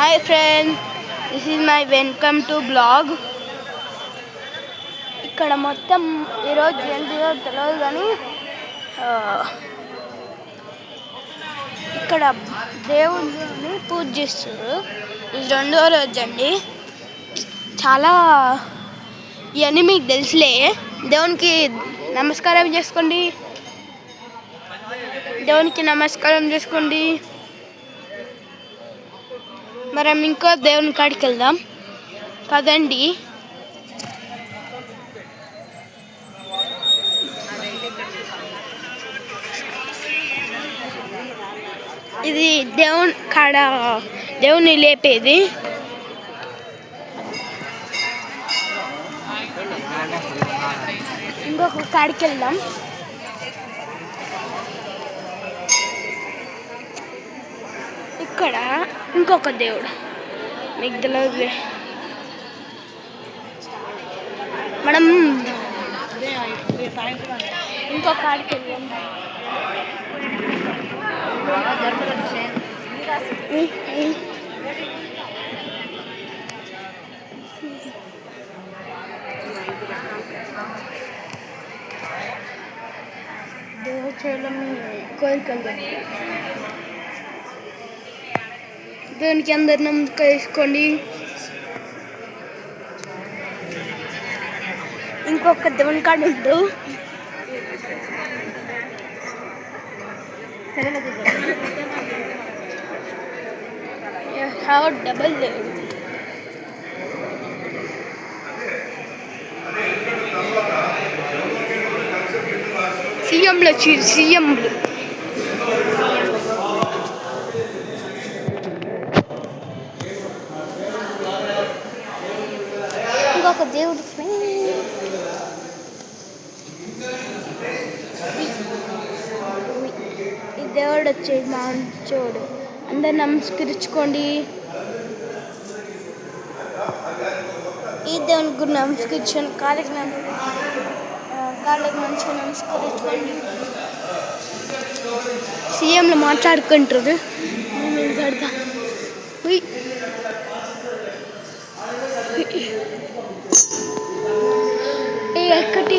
Hi friends, this is my welcome to blog. ఇక్కడ మొత్తం ఈరోజు ఏంటిదో తెలియదు కానీ ఇక్కడ దేవుడిని పూజ చేస్తారు. ఇది 2వ రోజు అండి. చాలా ఇవన్నీ మీకు తెలుసులే. దేవునికి నమస్కారం చేసుకోండి. మనం ఇంకో దేవుని కాడికి వెళ్దాం పదండి. ఇది దేవుని కాడ దేవుని లేపేది. ఇంకొక కాడికి వెళ్దాం. ఇక్కడ ఇంకొక దేవుడు మీకు తెలియదు. మనం ఇంకొక కాడికి వెళ్దాం. దేవచలం కోరికలు దేవునికి అందరు నమ్మకం వేసుకోండి. ఇంకొక దేవుని కాడ ఉండు. డబల్ దేవుడు. సీఎంలు ఇంకొక దేవుడు ఈ దేవుడు వచ్చేది మంచోడు. అందరు నమస్కరించుకోండి. ఈ దేవునికి కూడా నమస్కరించండి. కాళ్ళకి మంచిగా నమస్కరించుకోండి. సీఎంలు మాట్లాడుకుంటారు. కడతా ఎక్కటి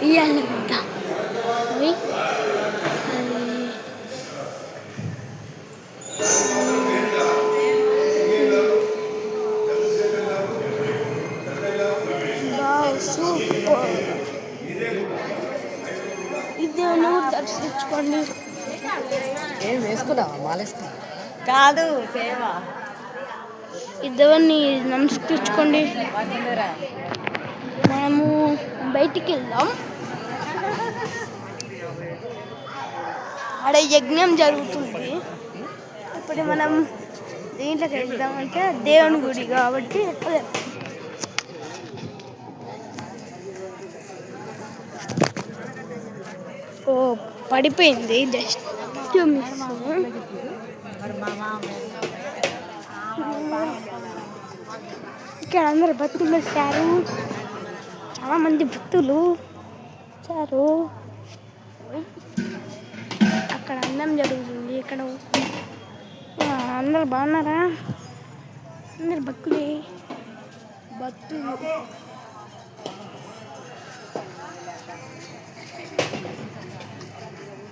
ఇవ్వాలి వద్దా సూపర్. ఈ దేవుని దర్శించుకోండి. ఏం వేసుకున్నావా? మాలేసుకున్నా కాదు సేవ. ఈ దేవుని నమస్కరించుకోండి. మనము బయటికి వెళ్దాం. ఆడ యజ్ఞం జరుగుతుంది. ఇప్పుడు మనం దీంట్లోకి వెళ్దామంటే దేవుని గుడి కాబట్టి ఓ పడిపోయింది. జస్ట్ ఇక్కడ అందరు భక్తులు వచ్చారు. చాలా మంది భక్తులు వచ్చారు. అక్కడ అన్నం జరుగుతుంది. ఇక్కడ అందరు బాగున్నారా? అందరు భక్తులు